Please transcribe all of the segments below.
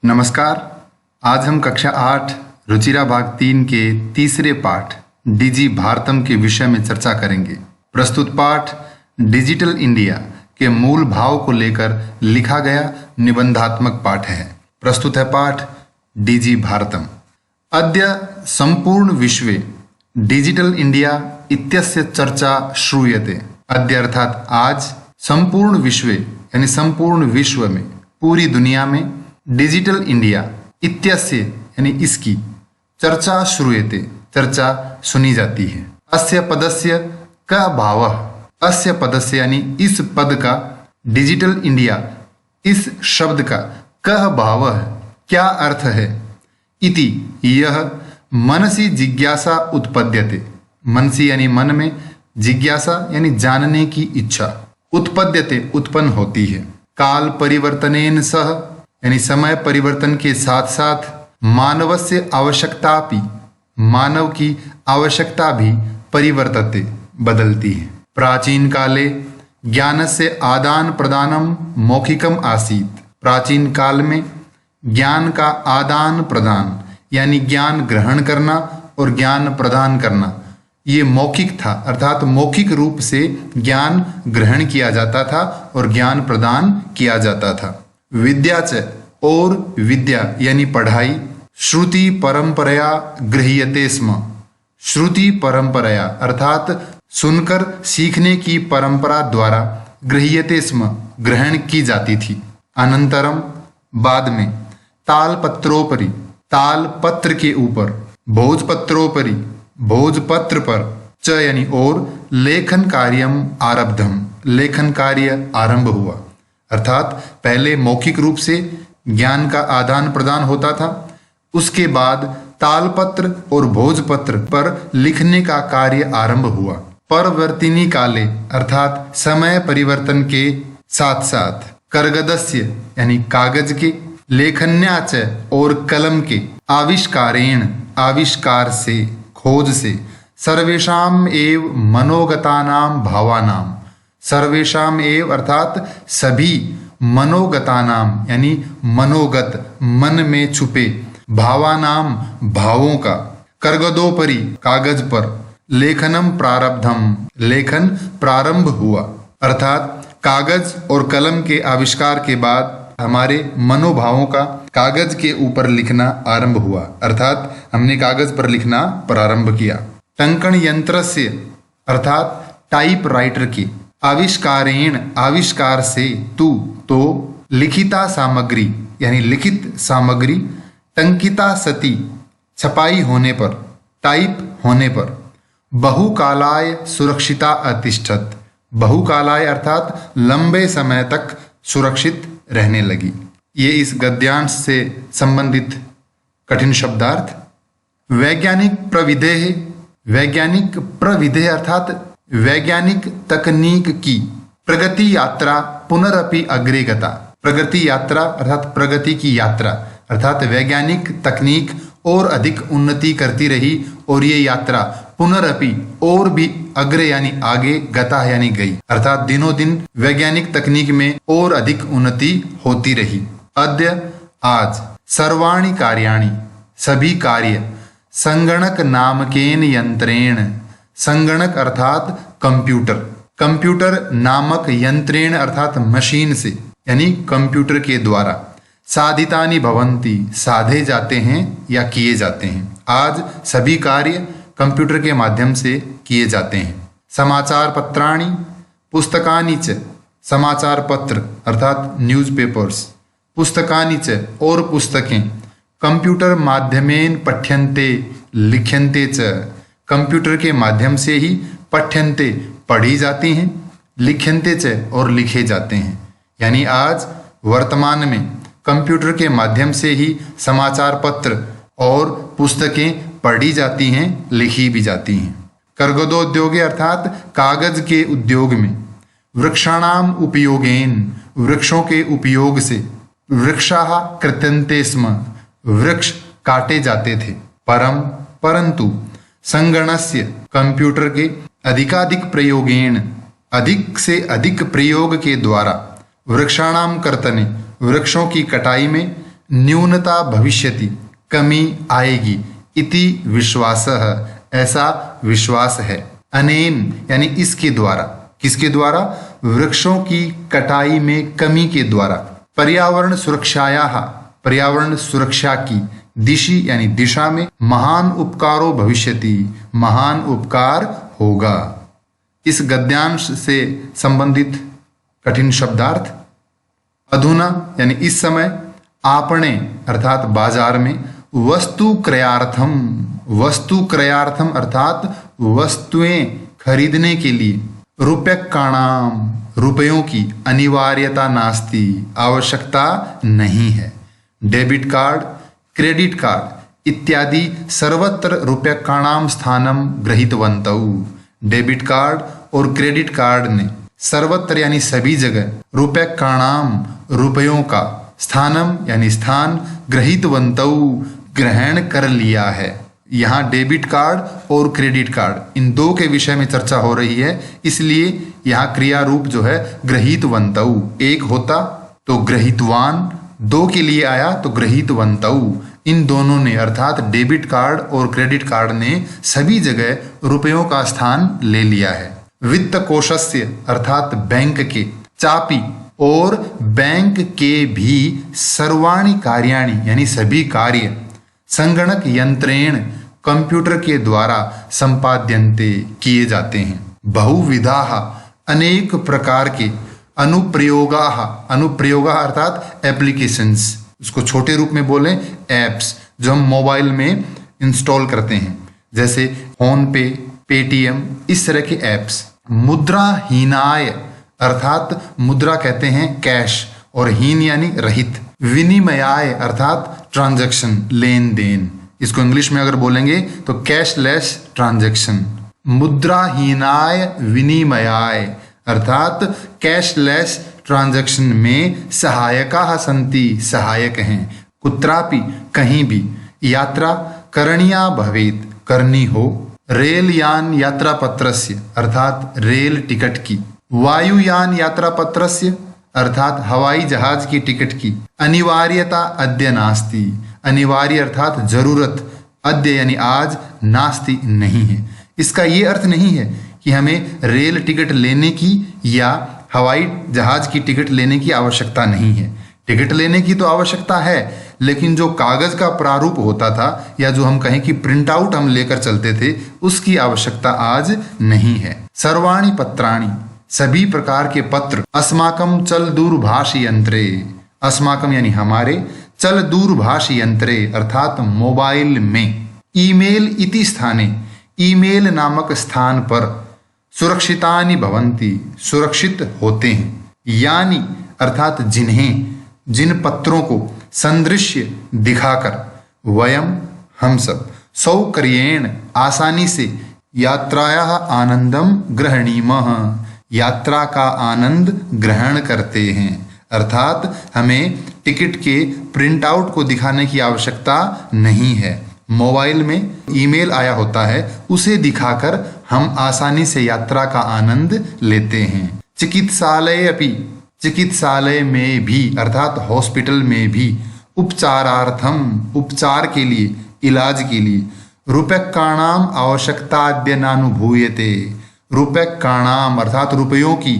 नमस्कार। आज हम कक्षा 8 रुचिरा भाग 3 के तीसरे पाठ डिजी भारतम के विषय में चर्चा करेंगे। प्रस्तुत पाठ डिजिटल इंडिया के मूल भाव को लेकर लिखा गया निबंधात्मक पाठ है। प्रस्तुत है पाठ डिजी भारतम। अद्य संपूर्ण विश्वे डिजिटल इंडिया इत्यस्य चर्चा श्रूयते। अद्य अर्थात आज संपूर्ण विश्वे यानी संपूर्ण विश्व में, पूरी दुनिया में डिजिटल इंडिया इत्यस्य यानी इसकी चर्चा श्रूयते, चर्चा सुनी जाती है। अस्य पदस्य का भावः, अस्य पदस्य यानी इस पद का, डिजिटल इंडिया इस शब्द का कः भावः क्या अर्थ है, इति यह मनसि जिज्ञासा उत्पद्यते। मनसि यानी मन में, जिज्ञासा यानी जानने की इच्छा, उत्पद्यते उत्पन्न होती है। काल परिवर्तनेन सह यानी समय परिवर्तन के साथ साथ मानवस्य आवश्यकतापि, मानव की आवश्यकता भी परिवर्तते बदलती है। प्राचीन काले ज्ञानस्य आदान प्रदानम मौखिकम आसीत्। प्राचीन काल में ज्ञान का आदान प्रदान यानी ज्ञान ग्रहण करना और ज्ञान प्रदान करना ये मौखिक था, अर्थात मौखिक रूप से ज्ञान ग्रहण किया जाता था और ज्ञान प्रदान किया जाता था। विद्या च और विद्या यानी पढ़ाई श्रुति परंपराया गृह्यते स्म। श्रुति परंपराया अर्थात सुनकर सीखने की परंपरा द्वारा गृह्यते स्म ग्रहण की जाती थी। अनंतरम बाद में तालपत्रोपरि, ताल पत्र के ऊपर, भोजपत्रोपरि भोजपत्र पर, च यानी और लेखन कार्यम आरब्धम लेखन कार्य आरंभ हुआ। अर्थात पहले मौखिक रूप से ज्ञान का आदान प्रदान होता था, उसके बाद तालपत्र और भोजपत्र पर लिखने का कार्य आरंभ हुआ। परवर्तिनी काले अर्थात समय परिवर्तन के साथ साथ करगदस्य यानी कागज के, लेखन्याच और कलम के आविष्कारेण आविष्कार से, खोज से, सर्वेषाम एव मनोगतानाम भावानाम, सर्वेषाम एव अर्थात सभी, मनोगतानाम यानी मनोगत मन में छुपे, भावानाम भावों का, करगदोपरि कागज पर, लेखनम प्रारब्धम लेखन प्रारंभ हुआ। अर्थात कागज और कलम के आविष्कार के बाद हमारे मनोभावों का कागज के ऊपर लिखना आरंभ हुआ, अर्थात हमने कागज पर लिखना प्रारंभ किया। टंकण यंत्र से अर्थात टाइप राइटर के आविष्कारेण आविष्कार से, तू तो लिखिता सामग्री यानी लिखित सामग्री, टंकिता सती छपाई होने पर, टाइप होने पर, बहुकालाय सुरक्षिता अतिष्ठत, बहुकालाय अर्थात लंबे समय तक सुरक्षित रहने लगी। ये इस गद्यांश से संबंधित कठिन शब्दार्थ। वैज्ञानिक प्रविधेः, वैज्ञानिक प्रविधेः अर्थात वैज्ञानिक तकनीक की प्रगति यात्रा पुनरपि अग्रे गता। प्रगति यात्रा अर्थात प्रगति की यात्रा, अर्थात वैज्ञानिक तकनीक और अधिक उन्नति करती रही और ये यात्रा पुनरपि और भी अग्रे यानी आगे, गता यानी गई, अर्थात दिनों दिन वैज्ञानिक तकनीक में और अधिक उन्नति होती रही। अद्य आज सर्वाणि कार्याणि सभी कार्य, संगणक नामकेन यंत्रेण, संगणक अर्थात कंप्यूटर, कंप्यूटर नामक यंत्रेण अर्थात मशीन से यानी कंप्यूटर के द्वारा, साधितानि भवन्ति साधे जाते हैं या किए जाते हैं। आज सभी कार्य कंप्यूटर के माध्यम से किए जाते हैं। समाचार पत्राणि पुस्तकानि च, समाचार पत्र अर्थात न्यूज़पेपर्स, पुस्तकानि च और पुस्तकें, कंप्यूटर माध्यमेन पठ्यन्ते लिख्यन्ते च, कंप्यूटर के माध्यम से ही पठ्यन्ते पढ़ी जाती हैं, लिख्यन्ते च और लिखे जाते हैं। यानी आज वर्तमान में कंप्यूटर के माध्यम से ही समाचार पत्र और पुस्तकें पढ़ी जाती हैं, लिखी भी जाती हैं। करगदोद्योगे अर्थात कागज के उद्योग में, वृक्षाणाम उपयोगेन वृक्षों के उपयोग से, वृक्षाः कृत्यन्ते स्म वृक्ष काटे जाते थे, परंतु संगणस्य कंप्यूटर के अधिकाधिक प्रयोगेण अधिक से अधिक प्रयोग के द्वारा, वृक्षाणाम कर्तने वृक्षों की कटाई में, न्यूनता भविष्यति, कमी आएगी, इति विश्वासः, ऐसा विश्वास है। अनेन यानी इसके द्वारा, किसके द्वारा? वृक्षों की कटाई में कमी के द्वारा। पर्यावरण सुरक्षायाः, पर्यावरण सुरक्षा की, दिशि यानी दिशा में, महान उपकारो भविष्यति, महान उपकार होगा। इस गद्यांश से संबंधित कठिन शब्दार्थ। अधुना यानी इस समय, आपणे अर्थात बाजार में, वस्तु क्रयार्थम, वस्तु क्रयार्थम अर्थात वस्तुएं खरीदने के लिए, रूप्यकाणाम रुपयों की, अनिवार्यता नास्ति, आवश्यकता नहीं है। डेबिट कार्ड, क्रेडिट कार्ड इत्यादि सर्वत्र रूप्यकाणाम स्थानम गृहीतवन्तौ। डेबिट कार्ड और क्रेडिट कार्ड ने सर्वत्र यानी सभी जगह, रूप्यकाणाम रुपयों का, स्थानम यानी स्थान, गृहीतवन्तौ ग्रहण कर लिया है। यहाँ डेबिट कार्ड और क्रेडिट कार्ड इन दो के विषय में चर्चा हो रही है, इसलिए यहाँ क्रिया रूप जो है गृहीतवन्तौ, एक होता तो गृहीतवान, दो के लिए आया तो गृहीतवन्तौ। इन दोनों ने अर्थात डेबिट कार्ड और क्रेडिट कार्ड ने सभी जगह रुपयों का स्थान ले लिया है। वित्त कोशस्य अर्थात बैंक के, चापी और बैंक के भी, सर्वाणि कार्याणि यानी सभी कार्य, संगणक यंत्रेण कंप्यूटर के द्वारा संपाद्यन्ते किए जाते हैं। बहुविधाः अनेक प्रकार के, अनुप्रयोगाः, अनुप्रयोगाः अर्थात एप्लीकेशंस, उसको छोटे रूप में बोलें एप्स, जो हम मोबाइल में इंस्टॉल करते हैं, जैसे फोन पे, पेटीएम, इस तरह के एप्स। मुद्राहीनाय अर्थात मुद्रा कहते हैं कैश, और हीन यानी रहित। विनिमयाय अर्थात ट्रांजैक्शन, लेन देन, इसको इंग्लिश में अगर बोलेंगे तो कैशलेस ट्रांजैक्शन। मुद्राहीनाय विनिमयाय अर्थात कैशलेस ट्रांजैक्शन में सहायकाः सन्ति, सहायक हैं। कुत्रापि कहीं भी, यात्रा करणीया भवेत् करनी हो, रेल यान यात्रा पत्रस्य अर्थात रेल टिकट की, वायुयान यात्रा पत्रस्य अर्थात हवाई जहाज की टिकट की, अनिवार्यता अद्य नास्ति, अनिवार्य अर्थात जरूरत, अद्य यानी आज, नास्ति नहीं है। इसका ये अर्थ नहीं है कि हमें रेल टिकट लेने की या हवाई जहाज की टिकट लेने की आवश्यकता नहीं है। टिकट लेने की तो आवश्यकता है, लेकिन जो कागज का प्रारूप होता था या जो हम कहें कि प्रिंट आउट हम लेकर चलते थे, उसकी आवश्यकता आज नहीं है। सर्वाणि पत्राणि सभी प्रकार के पत्र, अस्माकं चल दूरभाष यंत्रे, अस्माकं यानी हमारे, चल दूरभाष यंत्रे अर्थात मोबाइल में, ईमेल इति स्थाने, ईमेल नामक स्थान पर, सुरक्षितानि भवन्ति सुरक्षित होते हैं, यानी अर्थात जिन्हें, जिन पत्रों को, संदृश्य दिखाकर, वयम हम सब, सौकर्येण आसानी से, यात्रायाः आनंदम ग्रहणीमः यात्रा का आनंद ग्रहण करते हैं। अर्थात हमें टिकट के प्रिंट आउट को दिखाने की आवश्यकता नहीं है। मोबाइल में ईमेल आया होता है, उसे दिखाकर हम आसानी से यात्रा का आनंद लेते हैं। चिकित्सालय अपि, चिकित्सालय में भी अर्थात हॉस्पिटल में भी, उपचारार्थम उपचार के लिए, इलाज के लिए, रूप्यकाणाम आवश्यकताद्य नानुभूयते, रूप्यकाणाम अर्थात रुपयों की,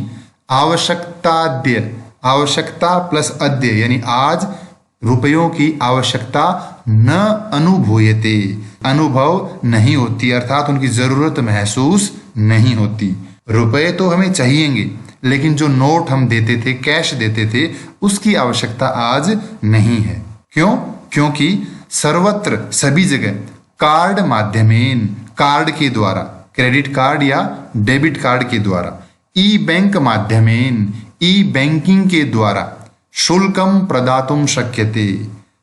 आवश्यकताद्य, आवश्यकता प्लस अद्य यानी आज, रुपयों की आवश्यकता न अनुभूयते, अनुभव नहीं होती अर्थात उनकी जरूरत महसूस नहीं होती। रुपए तो हमें चाहिएंगे, लेकिन जो नोट हम देते थे, कैश देते थे, उसकी आवश्यकता आज नहीं है। क्यों? क्योंकि सर्वत्र सभी जगह कार्ड माध्यमेन, कार्ड के द्वारा, क्रेडिट कार्ड या डेबिट कार्ड के द्वारा, ई बैंक माध्यमेन, ई बैंकिंग के द्वारा, शुल्कम प्रदातुम शक्यते,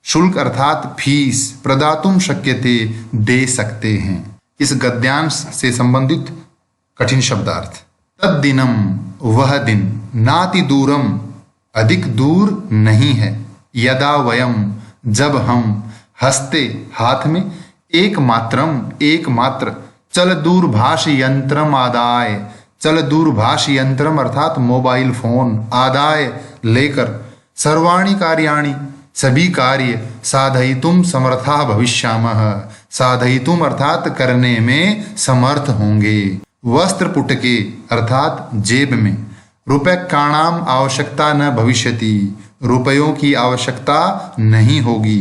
शुल्क अर्थात फीस, प्रदातुम शक्यते दे सकते हैं। इस गद्यांश से संबंधित कठिन शब्दार्थ। तद्दिनम वह दिन, नाति दूरम अधिक दूर नहीं है, यदा वयम जब हम, हस्ते हाथ में, एकमात्र चल दूरभाष यंत्रम आदाय, चल दूरभाष यंत्रम अर्थात मोबाइल फोन, आदाय लेकर, सर्वाणि कार्याणि सभी कार्य साधयितुम समर्थाः भविष्यामः। साधयितुम अर्थात करने में समर्थ होंगे। वस्त्र पुटके अर्थात जेब में। रूप्यकाणाम आवश्यकता न भविष्यति, रुपयों की आवश्यकता नहीं होगी।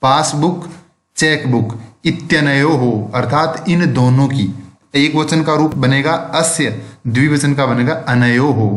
पासबुक चेकबुक इत्यनयोः अर्थात इन दोनों की। एक वचन का रूप बनेगा अस्य, द्विवचन का बनेगा अनयोः।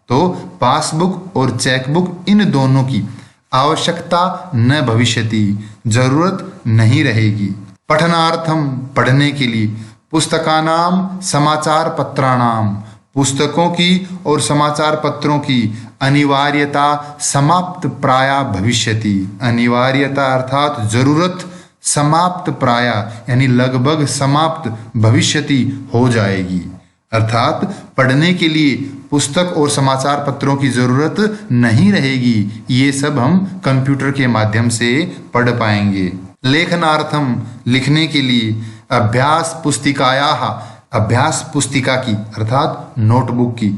तो पासबुक और चेकबुक इन दोनों की आवश्यकता न भविष्यति, जरूरत नहीं रहेगी। पठनार्थम पढ़ने के लिए। पुस्तकानाम समाचार पत्राणाम पुस्तकों की और समाचार पत्रों की अनिवार्यता समाप्त प्राया भविष्यति। अनिवार्यता अर्थात जरूरत, समाप्त प्राया यानी लगभग समाप्त, भविष्यति हो जाएगी। अर्थात पढ़ने के लिए पुस्तक और समाचार पत्रों की जरूरत नहीं रहेगी। ये सब हम कंप्यूटर के माध्यम से पढ़ पाएंगे। लेखनार्थम लिखने के लिए। अभ्यास पुस्तिकायाः अभ्यास पुस्तिका की अर्थात नोटबुक की।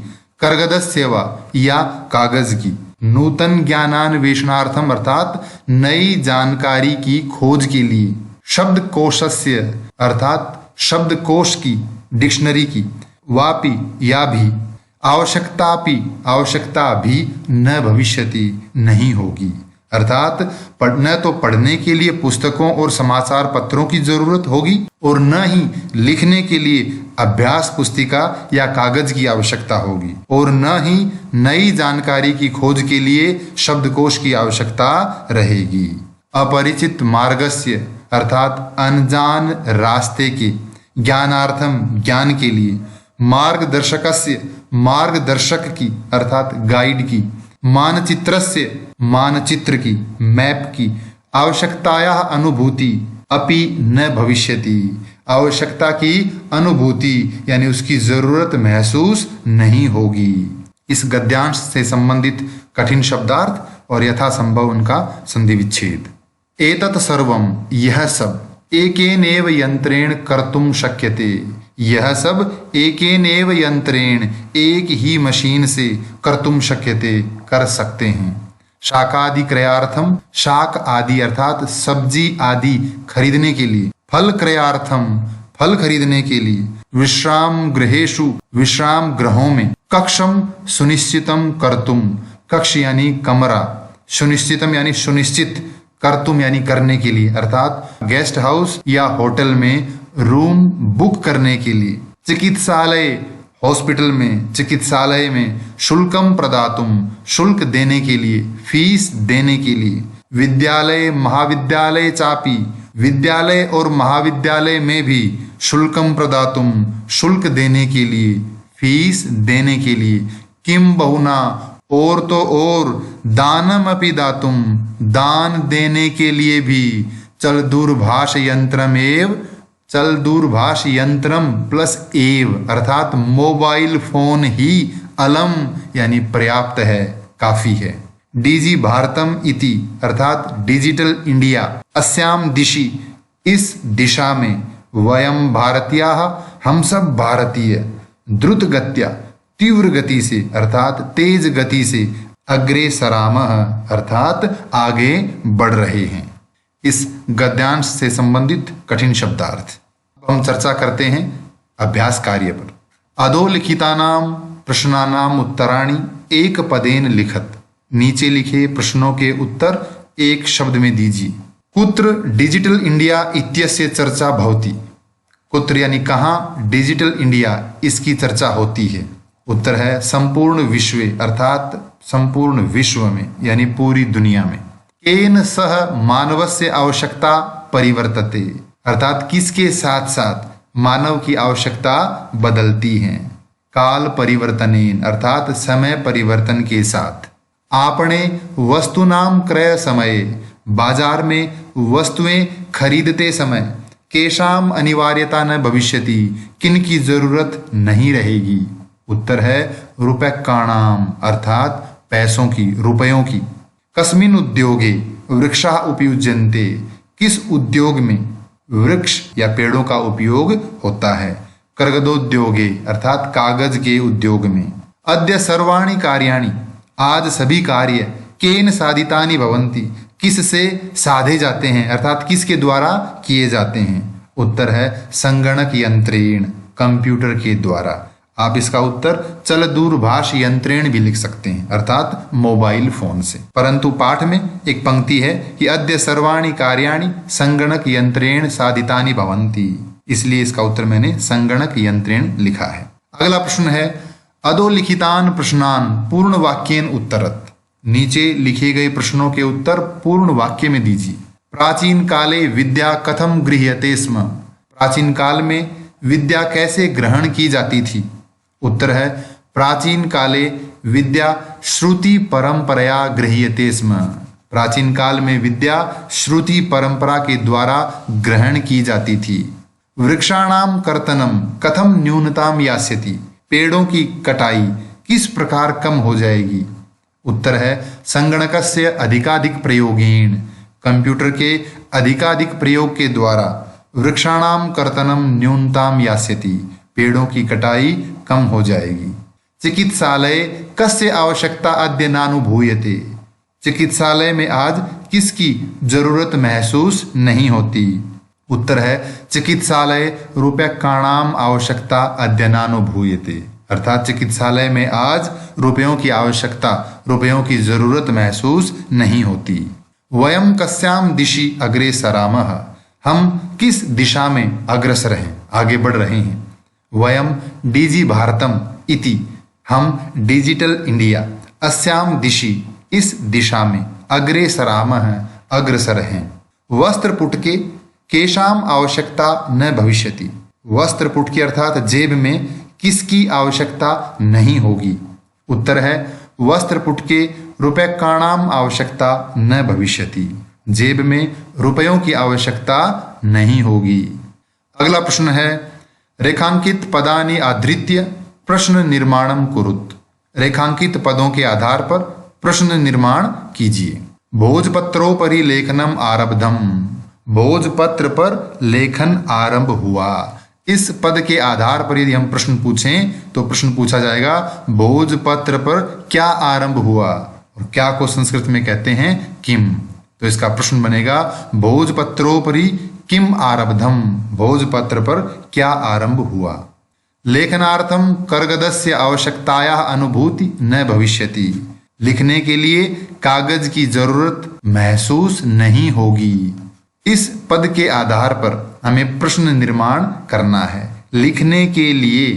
कर्गदस्य वा या कागज की। नूतन ज्ञानान्वेषणार्थम अर्थात नई जानकारी की खोज के लिए। शब्दकोशस्य अर्थात शब्दकोश की, डिक्शनरी की। वापि या भी। आवश्यकतापि आवश्यकता भी न भविष्यति नहीं होगी। अर्थात न तो पढ़ने के लिए पुस्तकों और समाचार पत्रों की जरूरत होगी और न ही लिखने के लिए अभ्यास पुस्तिका या कागज की आवश्यकता होगी और न ही नई जानकारी की खोज के लिए शब्दकोश की आवश्यकता रहेगी। अपरिचित मार्गस्य अर्थात अनजान रास्ते के। ज्ञानार्थम ज्ञान के लिए। मार्गदर्शकस्य मार्गदर्शक की अर्थात गाइड की। मानचित्रस्य मानचित्र की, मैप की। आवश्यकतायाः अनुभूति अपि न भविष्यति आवश्यकता की अनुभूति यानी उसकी जरूरत महसूस नहीं होगी। इस गद्यांश से संबंधित कठिन शब्दार्थ और यथासंभव उनका संधि विच्छेद। एतत् सर्वम यह सब एकेनेव यंत्रेण कर्तुम शक्यते। यह सब एकेनेव यंत्रेण एक ही मशीन से कर्तुम शक्यते कर सकते हैं। शाकादि क्रयार्थम शाक आदि अर्थात सब्जी आदि खरीदने के लिए। फल क्रयार्थम फल खरीदने के लिए। विश्राम गृहेषु विश्राम गृहों में। कक्षम सुनिश्चितम कर्तुम कक्ष यानी कमरा। सुनिश्चितम यानी सुनिश्चित। कर्तुम यानी करने के लिए अर्थात गेस्ट हाउस या होटल में रूम बुक करने के लिए। चिकित्सालय हॉस्पिटल में, चिकित्सालय में। शुल्कम प्रदातुम शुल्क देने के लिए, फीस देने के लिए। विद्यालय महाविद्यालय चापी विद्यालय और महाविद्यालय में भी। शुल्कम प्रदातुम शुल्क देने के लिए, फीस देने के लिए। किम बहुना और तो और। दानम अपि दातुम दान देने के लिए भी। चल दूरभाष यंत्रमेव चल दूरभाष यंत्रम प्लस एव अर्थात मोबाइल फोन ही अलम यानी पर्याप्त है, काफी है। डीजी भारतम इति अर्थात डिजिटल इंडिया। अस्याम दिशि इस दिशा में। वयम भारतीयाः हम सब भारतीय। द्रुत गत्या तीव्र गति से अर्थात तेज गति से। अग्रेसरामः अर्थात आगे बढ़ रहे हैं। इस गद्यांश से संबंधित कठिन शब्दार्थ हम चर्चा करते हैं अभ्यास कार्य पर। अधोलिखितानाम प्रश्नानाम उत्तराणि एक पदेन लिखत। नीचे लिखे प्रश्नों के उत्तर एक शब्द में दीजिए। कुत्र डिजिटल इंडिया इत्यस्य चर्चा भवति। कुत्र यानी कहाँ डिजिटल इंडिया इसकी चर्चा होती है। उत्तर है संपूर्ण विश्व अर्थात संपूर्ण विश्व में यानी पूरी दुनिया में। केन सह मानवस्य आवश्यकता परिवर्तते अर्थात किसके साथ साथ मानव की आवश्यकता बदलती है। काल परिवर्तनेन अर्थात समय परिवर्तन के साथ। आपने वस्तुनाम क्रय समय बाजार में वस्तुएं खरीदते समय। केशाम अनिवार्यता न भविष्यति किन की जरूरत नहीं रहेगी। उत्तर है रूप्यकाणाम अर्थात पैसों की, रुपयों की। कस्मिन उद्योगे वृक्षा उपयुज्यन्ते किस उद्योग में वृक्ष या पेड़ों का उपयोग होता है। कर्गदोद्योगे अर्थात कागज के उद्योग में। अद्य सर्वाणि कार्याणि आज सभी कार्य केन साधितानि भवन्ति किससे साधे जाते हैं, अर्थात किसके द्वारा किए जाते हैं? उत्तर है संगणक यंत्रेण, कंप्यूटर के द्वारा। आप इसका उत्तर चल दूरभाष यंत्रेण भी लिख सकते हैं, अर्थात मोबाइल फोन से। परंतु पाठ में एक पंक्ति है कि अद्य सर्वाणि कार्याणि संगणक यंत्रेण साधितानि भवन्ति, इसलिए इसका उत्तर मैंने संगणक यंत्रेण लिखा है। अगला प्रश्न है अधोलिखितान प्रश्नान पूर्ण वाक्येन उत्तरत। नीचे लिखे गए प्रश्नों के उत्तर पूर्ण वाक्य में दीजिए। प्राचीन काले विद्या कथम गृह्यते स्म। प्राचीन काल में विद्या कैसे ग्रहण की जाती थी? उत्तर है प्राचीन काले विद्या श्रुति परंपरया गृह्यते स्म। प्राचीन काल में विद्या श्रुति परंपरा के द्वारा ग्रहण की जाती थी। वृक्षाणाम कर्तनम कथम न्यूनताम यास्यति। पेड़ों की कटाई किस प्रकार कम हो जाएगी? उत्तर है संगणकस्य अधिकाधिक प्रयोगेण। कंप्यूटर के अधिकाधिक प्रयोग के द्वारा वृक्षाणाम कर्तनम न्यूनताम यास्यति। पेड़ों की कटाई कम हो जाएगी। चिकित्सालय कस्य आवश्यकता अद्य नानुभूयते। चिकित्सालय में आज किसकी जरूरत महसूस नहीं होती? उत्तर है चिकित्सालय रूप्यकाणाम आवश्यकता अद्य नानुभूयते, अर्थात चिकित्सालय में आज रुपयों की आवश्यकता, रुपयों की जरूरत महसूस नहीं होती। वयम कस्याम दिशि अग्रे सरामः। हम किस दिशा में अग्रसर हैं, आगे बढ़ रहे हैं? वयम डीजी भारतम इति, हम डिजिटल इंडिया, अस्याम दिशि इस दिशा में, अग्रे सरामः अग्रसर हैं। वस्त्र पुटके केशाम आवश्यकता न भविष्यति। वस्त्र पुटके अर्थात जेब में किसकी आवश्यकता नहीं होगी? उत्तर है वस्त्र पुटके रूप्यकाणाम आवश्यकता न भविष्यति। जेब में रुपयों की आवश्यकता नहीं होगी। अगला प्रश्न है रेखांकित पदानि आधृत्य प्रश्न निर्माणम कुरुत। रेखांकित पदों के आधार पर प्रश्न निर्माण कीजिए। भोजपत्रोपरि लेखनम आरब्धम। भोजपत्र पर लेखन आरंभ हुआ। इस पद के आधार पर यदि हम प्रश्न पूछें तो प्रश्न पूछा जाएगा भोजपत्र पर क्या आरंभ हुआ, और क्या को संस्कृत में कहते हैं किम। तो इसका प्रश्न बनेगा भोजपत्रोपरि किम आरब्धम। भोजपत्र पर क्या आरंभ हुआ। लेखनार्थम करगदस्य आवश्यकतायाः अनुभूति न भविष्यति। लिखने के लिए कागज की जरूरत महसूस नहीं होगी। इस पद के आधार पर हमें प्रश्न निर्माण करना है। लिखने के लिए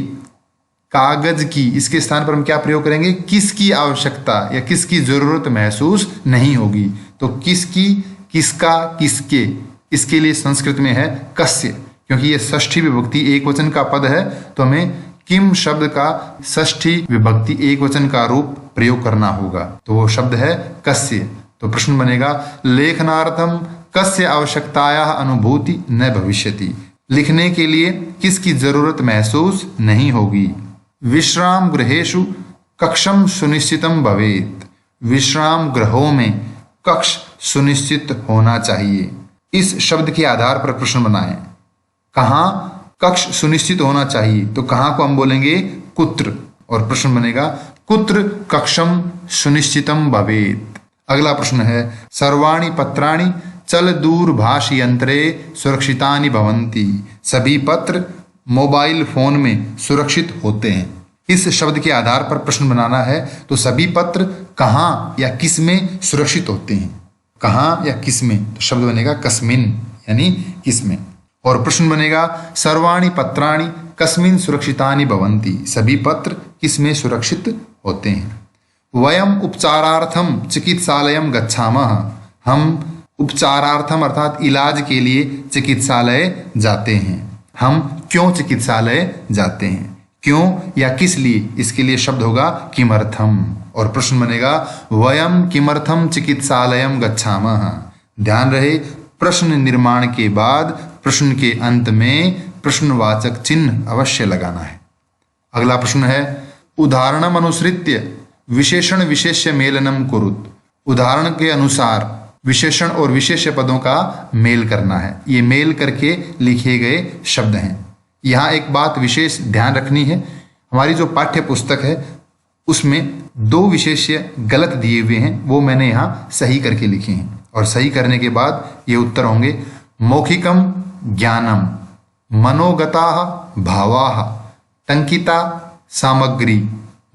कागज की, इसके स्थान पर हम क्या प्रयोग करेंगे? किसकी आवश्यकता या किसकी जरूरत महसूस नहीं होगी। तो किसकी, किसका, किसके, इसके लिए संस्कृत में है कस्य। क्योंकि ये षष्ठी विभक्ति एक वचन का पद है तो हमें किम शब्द का षष्ठी विभक्ति एक वचन का रूप प्रयोग करना होगा, तो वो शब्द है कस्य। तो प्रश्न बनेगा लेखनार्थम कस्य आवश्यकतायाः अनुभूति न भविष्यति। लिखने के लिए किसकी जरूरत महसूस नहीं होगी। विश्राम गृहेषु कक्षम सुनिश्चितम भवेत्। विश्राम गृहों में कक्ष सुनिश्चित होना चाहिए। इस शब्द के आधार पर प्रश्न बनाएं। कहाँ कक्ष सुनिश्चित होना चाहिए, तो कहाँ को हम बोलेंगे कुत्र, और प्रश्न बनेगा कुत्र कक्षम सुनिश्चितम भवेत्। अगला प्रश्न है सर्वाणि पत्राणि चल दूरभाष यंत्रे सुरक्षितानि भवन्ति। सभी पत्र मोबाइल फोन में सुरक्षित होते हैं। इस शब्द के आधार पर प्रश्न बनाना है, तो सभी पत्र कहाँ या किस में सुरक्षित होते हैं? कहाँ या किस में, तो शब्द बनेगा कस्मिन, यानी किस में। और प्रश्न बनेगा सर्वाणि पत्राणि कस्मिन सुरक्षितानि भवन्ति। सभी पत्र किस में सुरक्षित होते हैं। वयम उपचारार्थम चिकित्सालयम गच्छामः। हम उपचारार्थम अर्थात इलाज के लिए चिकित्सालय जाते हैं। हम क्यों चिकित्सालय जाते हैं? क्यों या किस लिए, इसके लिए शब्द होगा किमर्थम। और प्रश्न बनेगा वयम किमर्थम चिकित्सालयम गच्छामः। ध्यान रहे प्रश्न निर्माण के बाद प्रश्न के अंत में प्रश्नवाचक चिन्ह अवश्य लगाना है। अगला प्रश्न है उदाहरणम अनुसृत्य विशेषण विशेष्य मेलनम कुरुत। उदाहरण के अनुसार विशेषण और विशेष्य पदों का मेल करना है। ये मेल करके लिखे गए शब्द हैं। यहाँ एक बात विशेष ध्यान रखनी है, हमारी जो पाठ्य पुस्तक है उसमें दो विशेष्य गलत दिए हुए हैं, वो मैंने यहाँ सही करके लिखे हैं। और सही करने के बाद ये उत्तर होंगे मौखिकम ज्ञानम, मनोगताः भावाः, टंकिता सामग्री,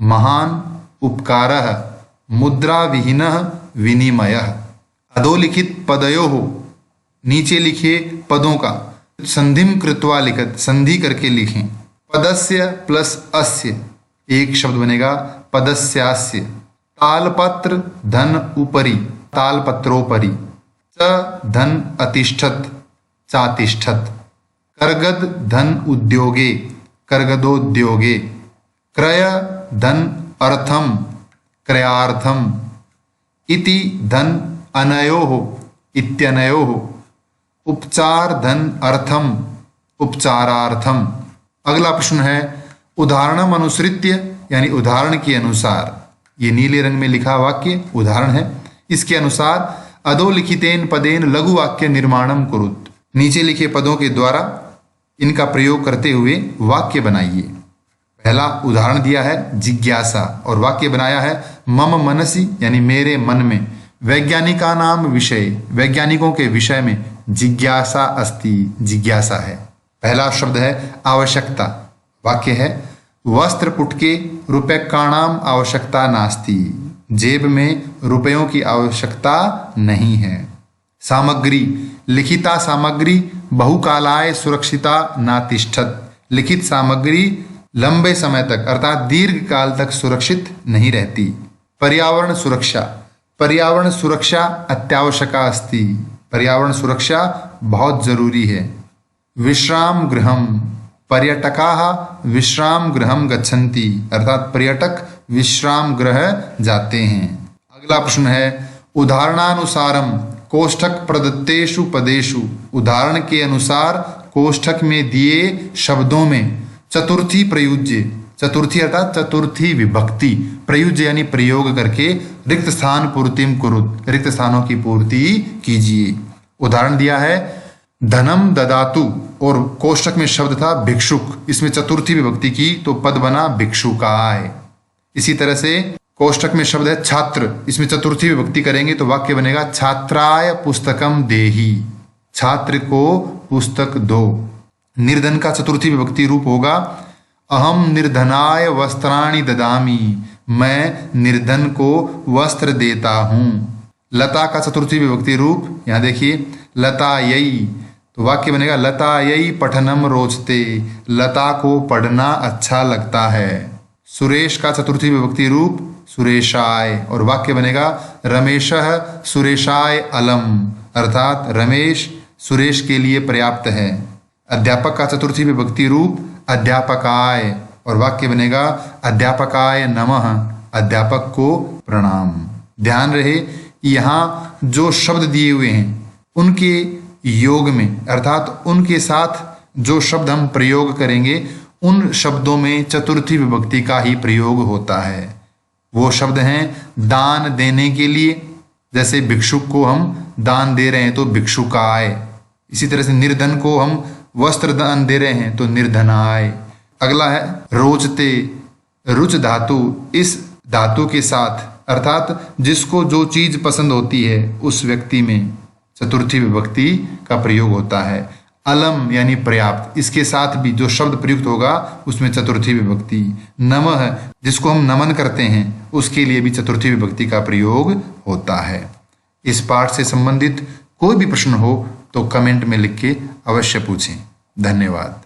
महान उपकारः, मुद्राविहीनः विनिमयः। अधोलिखित पदयोः, नीचे लिखे पदों का संधिम कृत्वा लिखत, संधि करके लिखें। पदस्य प्लस अस्य एक शब्द बनेगा पदस्यास्य। तालपत्र धन उपरि, तालपत्रोपरि। च धन अतिष्ठत, चातिष्ठत। कर्गद धन उद्योगे, कर्गदोद्योगे। क्रय धन अर्थम, क्रयार्थम। इति धन अनयोः, इत्यनयोः। उपचार धन अर्थम, उपचारार्थम। अगला प्रश्न है उदाहरणम अनुसृत्य, यानी उदाहरण के अनुसार। ये नीले रंग में लिखा वाक्य उदाहरण है। इसके अनुसार अधोलिखितेन पदेन लघु वाक्य निर्माणम कुरुत। नीचे लिखे पदों के द्वारा इनका प्रयोग करते हुए वाक्य बनाइए। पहला उदाहरण दिया है जिज्ञासा और वाक्य बनाया है मम मनसि, यानी मेरे मन में। वैज्ञानिका नाम विषय, वैज्ञानिकों के विषय में जिज्ञासा अस्ति, जिज्ञासा है। पहला शब्द है आवश्यकता। वाक्य है वस्त्र पुटके रुपयकाणाम आवश्यकता नास्ति, जेब में रुपयों की आवश्यकता नहीं है। सामग्री, लिखिता सामग्री बहुकालाय सुरक्षिता नातिष्ठत। लिखित सामग्री लंबे समय तक अर्थात दीर्घ काल तक सुरक्षित नहीं रहती। पर्यावरण सुरक्षा, पर्यावरण सुरक्षा अत्यावश्यका अस्ति, पर्यावरण सुरक्षा बहुत जरूरी है। विश्राम गृहम, पर्यटकाः विश्राम गृहम गच्छन्ति, अर्थात पर्यटक विश्राम गृह जाते हैं। अगला प्रश्न है उदाहरणानुसारम कोष्ठक प्रदत्तेषु पदेषु, उदाहरण के अनुसार कोष्ठक में दिए शब्दों में चतुर्थी प्रयुज्य, चतुर्थी अर्थात चतुर्थी विभक्ति, प्रयुज्य यानी प्रयोग करके रिक्त स्थान पूर्तिम कुरुत, रिक्त स्थानों की पूर्ति कीजिए। उदाहरण दिया है धनम ददातु और कोष्ठक में शब्द था भिक्षुक, इसमें चतुर्थी विभक्ति की तो पद बना भिक्षुकाय। इसी तरह से कोष्ठक में शब्द है छात्र, इसमें चतुर्थी विभक्ति करेंगे तो वाक्य बनेगा छात्राय पुस्तकम देहि, छात्र को पुस्तक दो। निर्धन का चतुर्थी विभक्ति रूप होगा अहम निर्धनाय वस्त्राणि ददामि, मैं निर्धन को वस्त्र देता हूँ। लता का चतुर्थी विभक्ति रूप यहाँ देखिए लतायै, तो वाक्य बनेगा लतायै पठनम रोचते, लता को पढ़ना अच्छा लगता है। सुरेश का चतुर्थी विभक्ति रूप सुरेशाय और वाक्य बनेगा रमेशः सुरेशाय अलम, अर्थात रमेश सुरेश के लिए पर्याप्त है। अध्यापक का चतुर्थी विभक्ति रूप अध्यापकाय और वाक्य बनेगा अध्यापकाय नमः, अध्यापक को प्रणाम। ध्यान रहे यहाँ जो शब्द दिए हुए हैं उनके योग में अर्थात उनके साथ जो शब्द हम प्रयोग करेंगे उन शब्दों में चतुर्थी विभक्ति का ही प्रयोग होता है। वो शब्द हैं दान देने के लिए, जैसे भिक्षुक को हम दान दे रहे हैं तो भिक्षुकाय। इसी तरह से निर्धन को हम वस्त्र दान दे रहे हैं तो निर्धनाय। अगला है रोचते, रुच धातु, इस धातु के साथ अर्थात जिसको जो चीज पसंद होती है उस व्यक्ति में चतुर्थी विभक्ति का प्रयोग होता है। अलम यानी पर्याप्त, इसके साथ भी जो शब्द प्रयुक्त होगा उसमें चतुर्थी विभक्ति। नमः, जिसको हम नमन करते हैं उसके लिए भी चतुर्थी विभक्ति का प्रयोग होता है। इस पाठ से संबंधित कोई भी प्रश्न हो तो कमेंट में लिख के अवश्य पूछें। धन्यवाद।